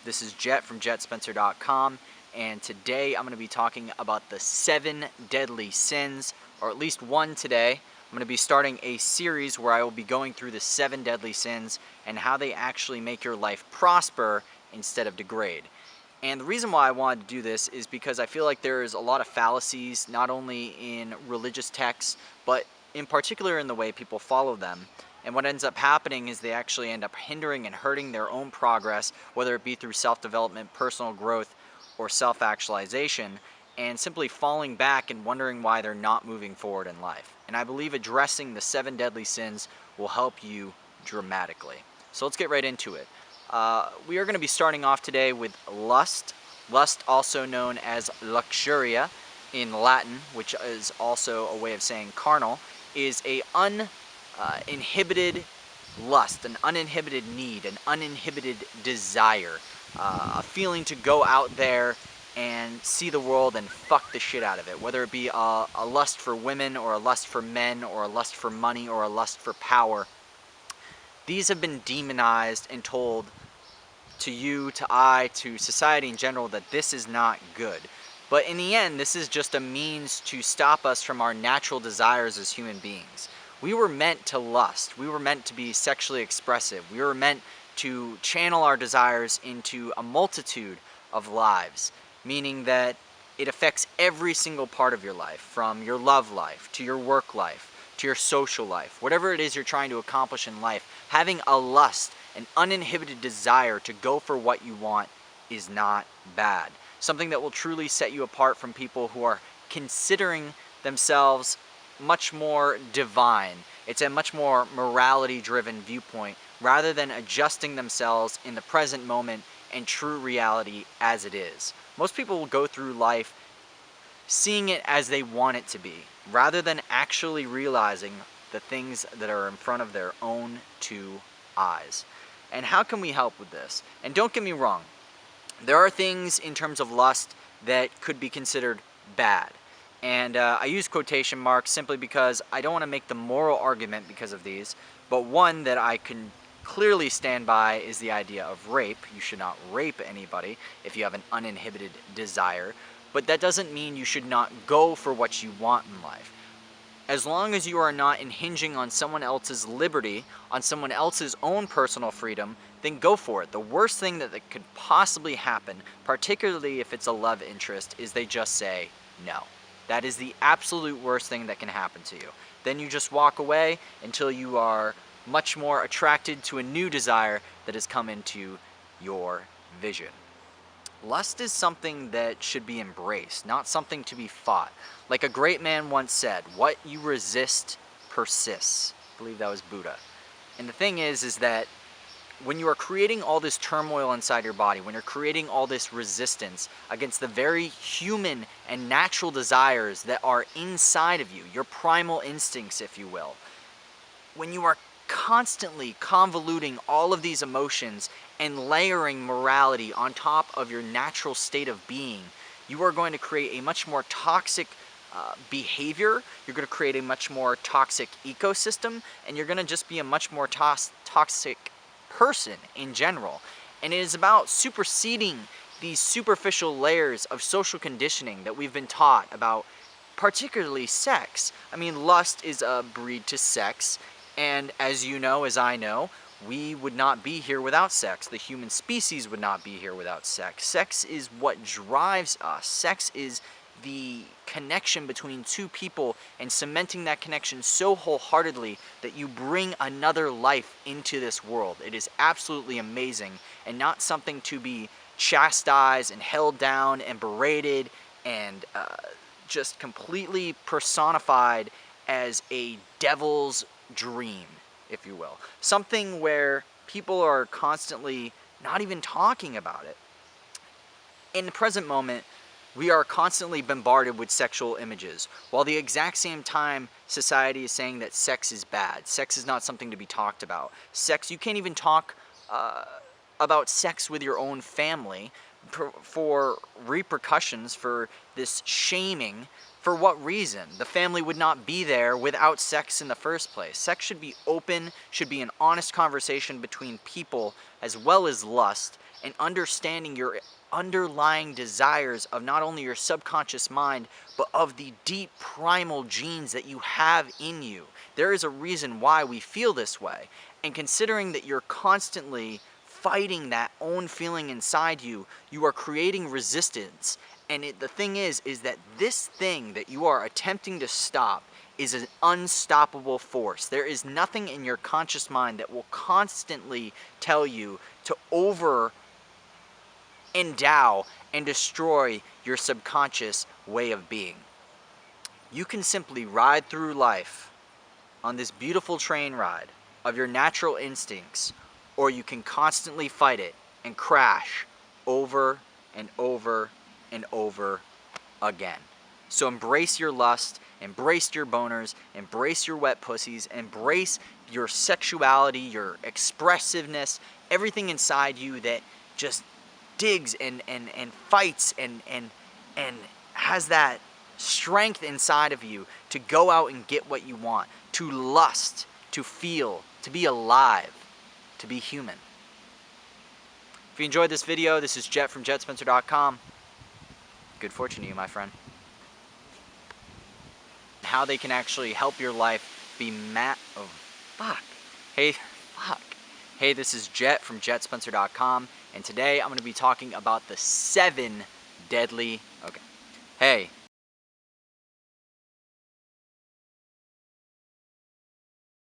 This is Jet from jetspencer.com, and today I'm going to be talking about the 7 deadly sins, or at least one today. I'm going to be starting a series where I will be going through the 7 deadly sins and how they actually make your life prosper instead of degrade. And the reason why I wanted to do this is because I feel like there's a lot of fallacies, not only in religious texts, but in particular in the way people follow them. And what ends up happening is they actually end up hindering and hurting their own progress, whether it be through self-development, personal growth, or self-actualization, and simply falling back and wondering why they're not moving forward in life. And I believe addressing the 7 deadly sins will help you dramatically. So let's get right into it. We are going to be starting off today with lust. Lust, also known as luxuria in Latin, which is also a way of saying carnal, is a uninhibited lust, an uninhibited need, an uninhibited desire, a feeling to go out there and see the world and fuck the shit out of it, whether it be a lust for women or a lust for men or a lust for money or a lust for power. These have been demonized and told to you, to I, to society in general that this is not good. But in the end, this is just a means to stop us from our natural desires as human beings. We were meant to lust. We were meant to be sexually expressive. We were meant to channel our desires into a multitude of lives, meaning that it affects every single part of your life, from your love life, to your work life, to your social life. Whatever it is you're trying to accomplish in life, having a lust, an uninhibited desire to go for what you want is not bad. Something that will truly set you apart from people who are considering themselves much more divine. It's a much more morality-driven viewpoint rather than adjusting themselves in the present moment and true reality as it is. Most people will go through life seeing it as they want it to be, rather than actually realizing the things that are in front of their own 2 eyes. And how can we help with this? And don't get me wrong, there are things in terms of lust that could be considered bad. And I use quotation marks simply because I don't want to make the moral argument because of these, but one that I can clearly stand by is the idea of rape. You should not rape anybody if you have an uninhibited desire, but that doesn't mean you should not go for what you want in life. As long as you are not impinging on someone else's liberty, on someone else's own personal freedom, then go for it. The worst thing that could possibly happen, particularly if it's a love interest, is they just say no. That is the absolute worst thing that can happen to you. Then you just walk away until you are much more attracted to a new desire that has come into your vision. Lust is something that should be embraced, not something to be fought. Like a great man once said, what you resist persists. I believe that was Buddha. And the thing is that when you are creating all this turmoil inside your body, when you're creating all this resistance against the very human and natural desires that are inside of you, your primal instincts, if you will, when you are constantly convoluting all of these emotions and layering morality on top of your natural state of being, you are going to create a much more toxic behavior, you're going to create a much more toxic ecosystem, and you're going to just be a much more toxic person in general. And it is about superseding these superficial layers of social conditioning that we've been taught about, particularly sex. I mean, lust is a breed to sex, and as you know, as I know, we would not be here without sex. The human species would not be here without sex. Sex is what drives us. Sex is the connection between 2 people and cementing that connection so wholeheartedly that you bring another life into this world. It is absolutely amazing and not something to be chastised and held down and berated and just completely personified as a devil's dream, if you will. Something where people are constantly not even talking about it. In the present moment, we are constantly bombarded with sexual images, while the exact same time society is saying that sex is bad. Sex is not something to be talked about. Sex, you can't even talk about sex with your own family for repercussions for this shaming. For what reason? The family would not be there without sex in the first place. Sex should be open, should be an honest conversation between people as well as lust, and understanding your underlying desires of not only your subconscious mind, but of the deep primal genes that you have in you. There is a reason why we feel this way. And considering that you're constantly fighting that own feeling inside you, you are creating resistance. And the thing is that this thing that you are attempting to stop is an unstoppable force. There is nothing in your conscious mind that will constantly tell you to endow and destroy your subconscious way of being. You can simply ride through life on this beautiful train ride of your natural instincts, or you can constantly fight it and crash over and over and over again. So embrace your lust, embrace your boners, embrace your wet pussies, embrace your sexuality, your expressiveness, everything inside you that just digs and fights and has that strength inside of you to go out and get what you want, to lust, to feel, to be alive, to be human. If you enjoyed this video, this is Jecht from JechtSpencer.com. Good fortune to you, my friend. How they can actually help your life be Hey, this is Jecht from JechtSpencer.com, and today I'm going to be talking about the 7 deadly... Hey,